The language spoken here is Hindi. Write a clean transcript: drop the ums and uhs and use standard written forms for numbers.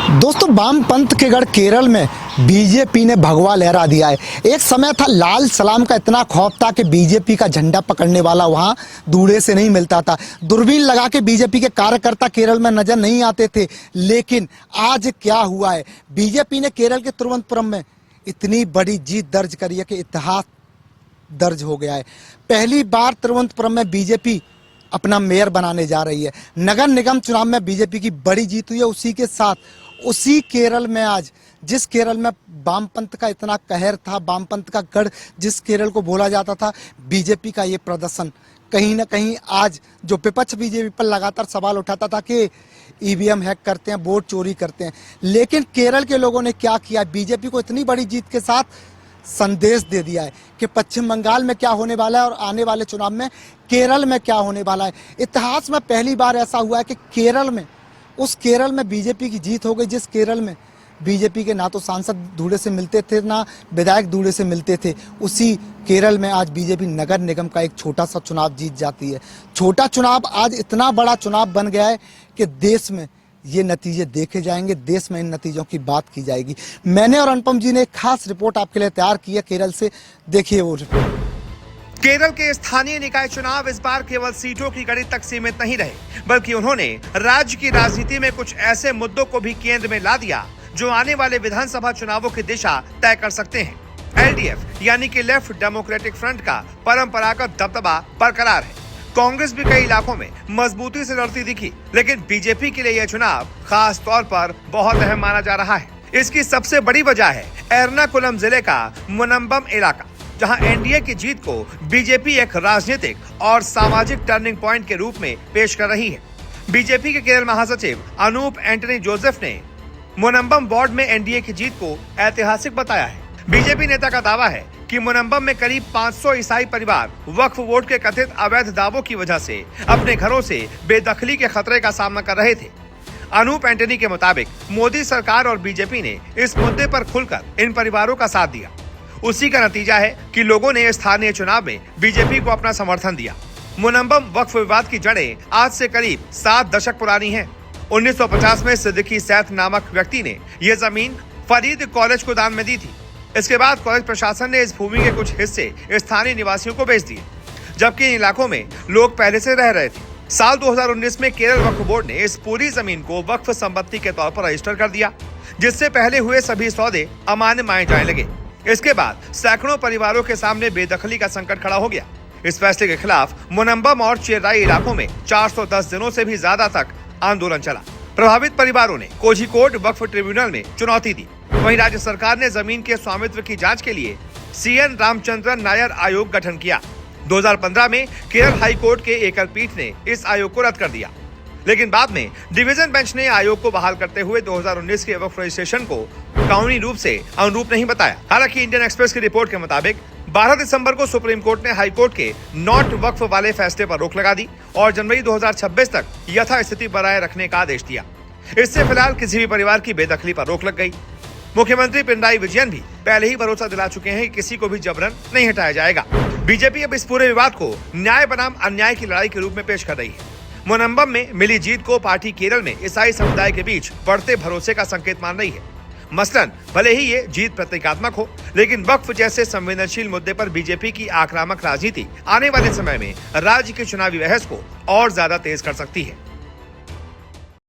दोस्तों, वामपंथ के गढ़ केरल में बीजेपी ने भगवा लहरा दिया है। एक समय था लाल सलाम का इतना खौफ था कि बीजेपी का झंडा पकड़ने वाला वहां दूरे से नहीं मिलता था। दूरबीन लगा के बीजेपी के कार्यकर्ता केरल में नजर नहीं आते थे। लेकिन आज क्या हुआ है, बीजेपी ने केरल के तिरुवनंतपुरम में इतनी बड़ी जीत दर्ज करी है कि इतिहास दर्ज हो गया है। पहली बार तिरुवनंतपुरम में बीजेपी अपना मेयर बनाने जा रही है। नगर निगम चुनाव में बीजेपी की बड़ी जीत हुई है। उसी के साथ उसी केरल में आज, जिस केरल में वामपंथ का इतना कहर था, वामपंथ का गढ़ जिस केरल को बोला जाता था, बीजेपी का ये प्रदर्शन कहीं ना कहीं आज जो विपक्ष बीजेपी पर लगातार सवाल उठाता था कि ईवीएम हैक करते हैं, वोट चोरी करते हैं, लेकिन केरल के लोगों ने क्या किया, बीजेपी को इतनी बड़ी जीत के साथ संदेश दे दिया है कि पश्चिम बंगाल में क्या होने वाला है और आने वाले चुनाव में केरल में क्या होने वाला है। इतिहास में पहली बार ऐसा हुआ है कि केरल में, उस केरल में बीजेपी की जीत हो गई जिस केरल में बीजेपी के ना तो सांसद धूड़े से मिलते थे, ना विधायक धूड़े से मिलते थे। उसी केरल में आज बीजेपी नगर निगम का एक छोटा सा चुनाव जीत जाती है। छोटा चुनाव आज इतना बड़ा चुनाव बन गया है कि देश में ये नतीजे देखे जाएंगे, देश में इन नतीजों की बात की जाएगी। मैंने और अनुपम जी ने एक खास रिपोर्ट आपके लिए तैयार की है केरल से, देखिए वो रिपोर्ट। केरल के स्थानीय निकाय चुनाव इस बार केवल सीटों की गणित तक सीमित नहीं रहे, बल्कि उन्होंने राज्य की राजनीति में कुछ ऐसे मुद्दों को भी केंद्र में ला दिया जो आने वाले विधानसभा चुनावों की दिशा तय कर सकते हैं। एलडीएफ यानी कि लेफ्ट डेमोक्रेटिक फ्रंट का परंपरागत दबदबा बरकरार है। कांग्रेस भी कई इलाकों में मजबूती से लड़ती दिखी, लेकिन बीजेपी के लिए यह चुनाव खास तौर पर बहुत अहम माना जा रहा है। इसकी सबसे बड़ी वजह है एर्नाकुलम जिले का मुनंबम इलाका, जहां एनडीए की जीत को बीजेपी एक राजनीतिक और सामाजिक टर्निंग पॉइंट के रूप में पेश कर रही है। बीजेपी के केरल महासचिव अनूप एंटनी जोसेफ ने मुनंबम वार्ड में एनडीए की जीत को ऐतिहासिक बताया है। बीजेपी नेता का दावा है कि मुनंबम में करीब 500 ईसाई परिवार वक्फ वोट के कथित अवैध दावों की वजह से अपने घरों से बेदखली के खतरे का सामना कर रहे थे। अनूप एंटनी के मुताबिक मोदी सरकार और बीजेपी ने इस मुद्दे पर खुलकर इन परिवारों का साथ दिया। उसी का नतीजा है कि लोगों ने स्थानीय चुनाव में बीजेपी को अपना समर्थन दिया। मुनंबम वक्फ विवाद की जड़ें आज से करीब 7 दशक पुरानी हैं। 1950 में सिद्दीकी सैफ नामक व्यक्ति ने यह जमीन फरीद कॉलेज को दान में दी थी। इसके बाद कॉलेज प्रशासन ने इस भूमि के कुछ हिस्से स्थानीय निवासियों को बेच दिए, जबकि इन इलाकों में लोग पहले से रह रहे थे। साल 2019 में केरल वक्फ बोर्ड ने इस पूरी जमीन को वक्फ संपत्ति के तौर पर रजिस्टर कर दिया, जिससे पहले हुए सभी सौदे अमान्य माने जाने लगे। इसके बाद सैकड़ों परिवारों के सामने बेदखली का संकट खड़ा हो गया। इस फैसले के खिलाफ मुनंबम और चेराई इलाकों में 410 दिनों से भी ज्यादा तक आंदोलन चला। प्रभावित परिवारों ने कोझिकोड वक्फ ट्रिब्यूनल में चुनौती दी। वहीं राज्य सरकार ने जमीन के स्वामित्व की जांच के लिए सीएन रामचंद्रन नायर आयोग गठन किया। 2015 में केरल हाई कोर्ट के एकल पीठ ने इस आयोग को रद्द कर दिया, लेकिन बाद में डिवीजन बेंच ने आयोग को बहाल करते हुए 2019 के वक्फ रजिस्ट्रेशन को कानूनी रूप से अनुरूप नहीं बताया। हालांकि इंडियन एक्सप्रेस की रिपोर्ट के मुताबिक 12 दिसंबर को सुप्रीम कोर्ट ने हाई कोर्ट के नॉट वक्फ वाले फैसले पर रोक लगा दी और जनवरी 2026 तक यथास्थिति बनाए रखने का आदेश दिया। इससे फिलहाल किसी भी परिवार की बेदखली पर रोक लग गई। मुख्यमंत्री पिनराई विजयन भी पहले ही भरोसा दिला चुके हैं कि किसी को भी जबरन नहीं हटाया जाएगा। बीजेपी अब इस पूरे विवाद को न्याय बनाम अन्याय की लड़ाई के रूप में पेश कर रही है। मुनंबम में मिली जीत को पार्टी केरल में ईसाई समुदाय के बीच बढ़ते भरोसे का संकेत मान रही है। मसलन भले ही ये जीत प्रतीकात्मक हो, लेकिन वक्फ जैसे संवेदनशील मुद्दे पर बीजेपी की आक्रामक राजनीति आने वाले समय में राज्य की चुनावी बहस को और ज्यादा तेज कर सकती है।